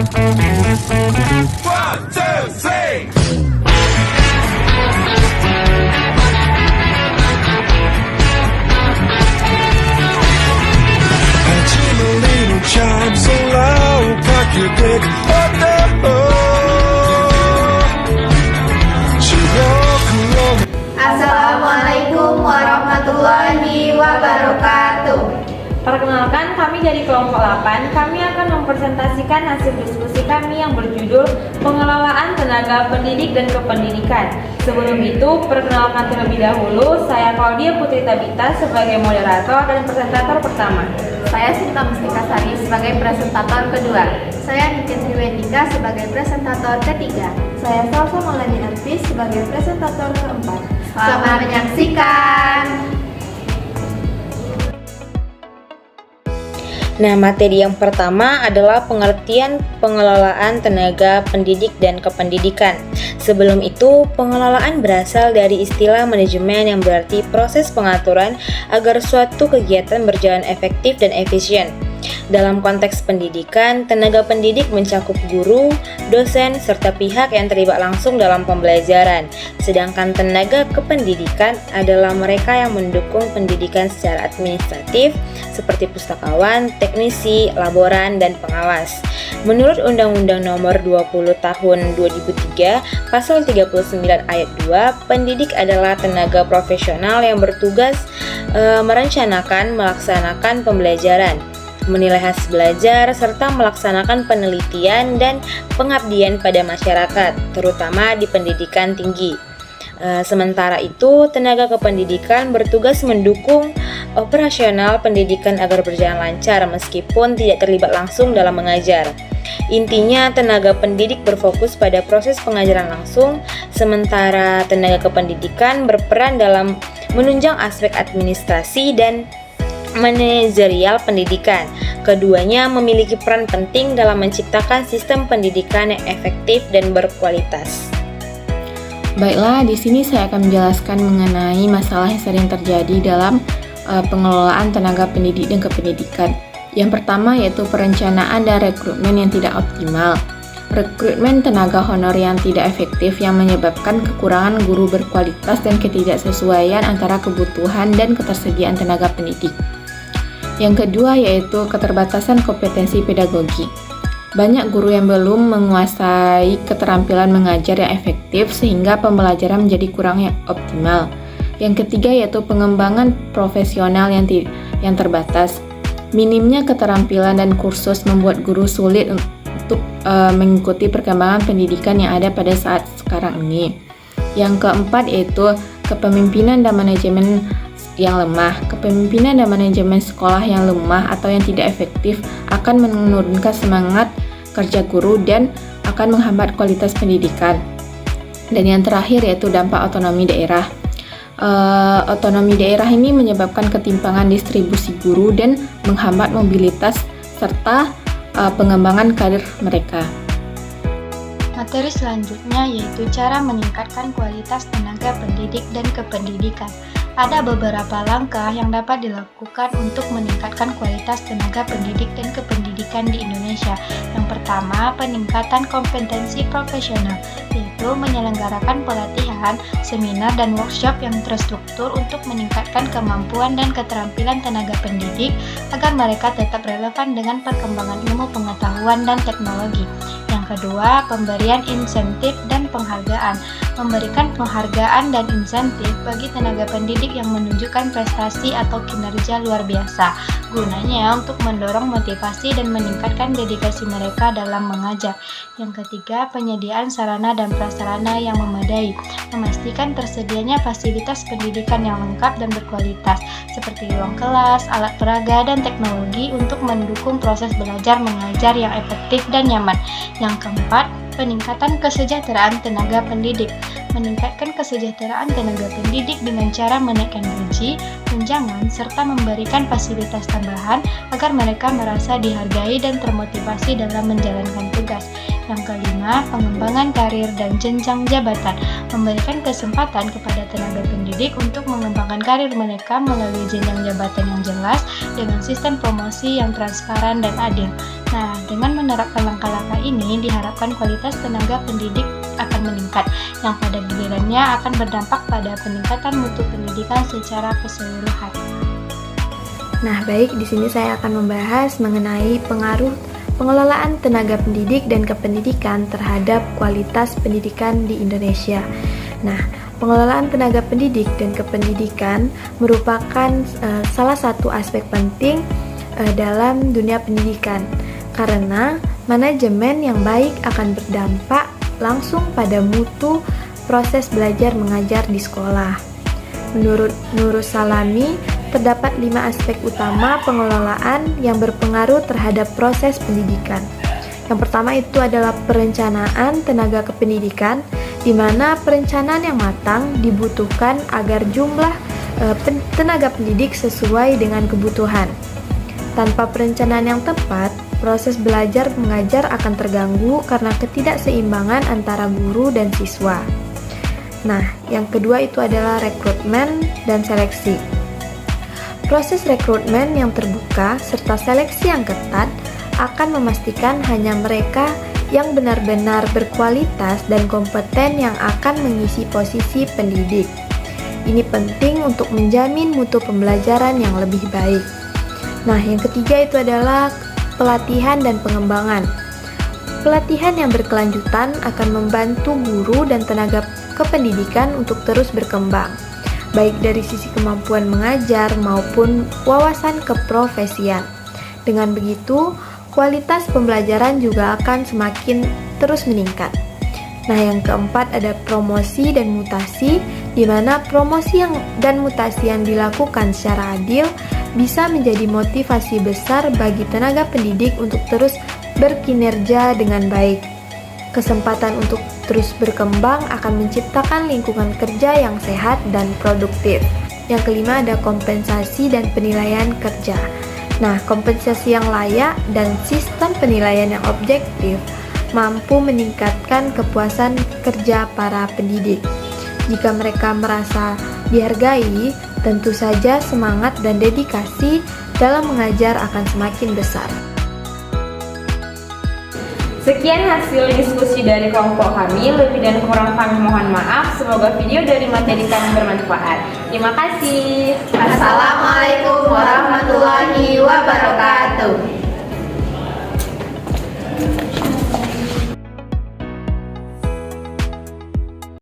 One, two, three. Little chime so loud, cock your dick up the Assalamualaikum warahmatullahi wabarakatuh. Perkenalkan, kami dari kelompok 8. Kami akan mempresentasikan hasil diskusi kami yang berjudul Pengelolaan Tenaga Pendidik dan Kependidikan. Sebelum itu, perkenalkan terlebih dahulu, saya Claudia Putri Tabita sebagai moderator dan presentator pertama. Saya Sinta Mustika Sari sebagai presentator kedua. Saya Niken Triwendika sebagai presentator ketiga. Saya Salsa Maulani Arfis sebagai presentator keempat. Selamat menyaksikan. Nah, materi yang pertama adalah pengertian pengelolaan tenaga pendidik dan kependidikan. Sebelum itu, pengelolaan berasal dari istilah manajemen yang berarti proses pengaturan agar suatu kegiatan berjalan efektif dan efisien. Dalam konteks pendidikan, tenaga pendidik mencakup guru, dosen, serta pihak yang terlibat langsung dalam pembelajaran. Sedangkan tenaga kependidikan adalah mereka yang mendukung pendidikan secara administratif, seperti pustakawan, teknisi, laboran, dan pengawas. Menurut Undang-Undang Nomor 20 Tahun 2003, Pasal 39 Ayat 2, pendidik adalah tenaga profesional yang bertugas merencanakan, melaksanakan pembelajaran, menilai hasil belajar, serta melaksanakan penelitian dan pengabdian pada masyarakat, terutama di pendidikan tinggi. Sementara itu, tenaga kependidikan bertugas mendukung operasional pendidikan agar berjalan lancar meskipun tidak terlibat langsung dalam mengajar. Intinya, tenaga pendidik berfokus pada proses pengajaran langsung, sementara tenaga kependidikan berperan dalam menunjang aspek administrasi dan manajerial pendidikan. Keduanya memiliki peran penting dalam menciptakan sistem pendidikan yang efektif dan berkualitas. Baiklah, di sini saya akan menjelaskan mengenai masalah yang sering terjadi dalam pengelolaan tenaga pendidik dan kependidikan. Yang pertama yaitu perencanaan dan rekrutmen yang tidak optimal. Rekrutmen tenaga honor yang tidak efektif yang menyebabkan kekurangan guru berkualitas dan ketidaksesuaian antara kebutuhan dan ketersediaan tenaga pendidik. Yang kedua yaitu keterbatasan kompetensi pedagogi. Banyak guru yang belum menguasai keterampilan mengajar yang efektif sehingga pembelajaran menjadi kurang optimal. Yang ketiga yaitu pengembangan profesional yang terbatas. Minimnya keterampilan dan kursus membuat guru sulit untuk mengikuti perkembangan pendidikan yang ada pada saat sekarang ini. Yang keempat yaitu kepemimpinan dan manajemen yang lemah. Kepemimpinan dan manajemen sekolah yang lemah atau yang tidak efektif akan menurunkan semangat kerja guru dan akan menghambat kualitas pendidikan. Dan yang terakhir yaitu dampak otonomi daerah. Otonomi daerah ini menyebabkan ketimpangan distribusi guru dan menghambat mobilitas serta pengembangan karir mereka. Materi selanjutnya yaitu cara meningkatkan kualitas tenaga pendidik dan kependidikan. Ada beberapa langkah yang dapat dilakukan untuk meningkatkan kualitas tenaga pendidik dan kependidikan di Indonesia. Yang pertama, peningkatan kompetensi profesional, yaitu menyelenggarakan pelatihan, seminar, dan workshop yang terstruktur untuk meningkatkan kemampuan dan keterampilan tenaga pendidik agar mereka tetap relevan dengan perkembangan ilmu pengetahuan dan teknologi. Yang kedua, pemberian insentif dan penghargaan. Memberikan penghargaan dan insentif bagi tenaga pendidik yang menunjukkan prestasi atau kinerja luar biasa, gunanya untuk mendorong motivasi dan meningkatkan dedikasi mereka dalam mengajar. Yang ketiga, penyediaan sarana dan prasarana yang memadai. Memastikan tersedianya fasilitas pendidikan yang lengkap dan berkualitas, seperti ruang kelas, alat peraga, dan teknologi untuk mendukung proses belajar mengajar yang efektif dan nyaman. Yang keempat, peningkatan kesejahteraan tenaga pendidik. Meningkatkan kesejahteraan tenaga pendidik dengan cara menaikkan gaji, tunjangan, serta memberikan fasilitas tambahan agar mereka merasa dihargai dan termotivasi dalam menjalankan tugas. Yang kelima, pengembangan karir dan jenjang jabatan. Memberikan kesempatan kepada tenaga pendidik untuk mengembangkan karir mereka melalui jenjang jabatan yang jelas dengan sistem promosi yang transparan dan adil. Nah, dengan menerapkan langkah-langkah ini diharapkan kualitas tenaga pendidik akan meningkat, yang pada gilirannya akan berdampak pada peningkatan mutu pendidikan secara keseluruhan. Nah, baik, di sini saya akan membahas mengenai pengaruh pengelolaan tenaga pendidik dan kependidikan terhadap kualitas pendidikan di Indonesia. Nah, pengelolaan tenaga pendidik dan kependidikan merupakan salah satu aspek penting dalam dunia pendidikan, karena manajemen yang baik akan berdampak langsung pada mutu proses belajar mengajar di sekolah. Menurut Nurus Salami, terdapat 5 aspek utama pengelolaan yang berpengaruh terhadap proses pendidikan. Yang pertama itu adalah perencanaan tenaga kependidikan, di mana perencanaan yang matang dibutuhkan agar jumlah tenaga pendidik sesuai dengan kebutuhan. Tanpa perencanaan yang tepat, proses belajar mengajar akan terganggu karena ketidakseimbangan antara guru dan siswa. Nah, yang kedua itu adalah rekrutmen dan seleksi. Proses rekrutmen yang terbuka serta seleksi yang ketat akan memastikan hanya mereka yang benar-benar berkualitas dan kompeten yang akan mengisi posisi pendidik. Ini penting untuk menjamin mutu pembelajaran yang lebih baik. Nah, yang ketiga itu adalah pelatihan dan pengembangan. Pelatihan yang berkelanjutan akan membantu guru dan tenaga kependidikan untuk terus berkembang, baik dari sisi kemampuan mengajar maupun wawasan keprofesian. Dengan begitu, kualitas pembelajaran juga akan semakin terus meningkat. Nah, yang keempat ada promosi dan mutasi, di mana promosi dan mutasi yang dilakukan secara adil bisa menjadi motivasi besar bagi tenaga pendidik untuk terus berkinerja dengan baik. Kesempatan untuk terus berkembang akan menciptakan lingkungan kerja yang sehat dan produktif. Yang kelima ada kompensasi dan penilaian kerja. Nah, kompensasi yang layak dan sistem penilaian yang objektif mampu meningkatkan kepuasan kerja para pendidik. Jika mereka merasa dihargai, tentu saja semangat dan dedikasi dalam mengajar akan semakin besar. Sekian hasil diskusi dari kelompok kami, lebih dan kurang kami mohon maaf. Semoga video dari materi kami bermanfaat. Terima kasih. Assalamualaikum warahmatullahi wabarakatuh.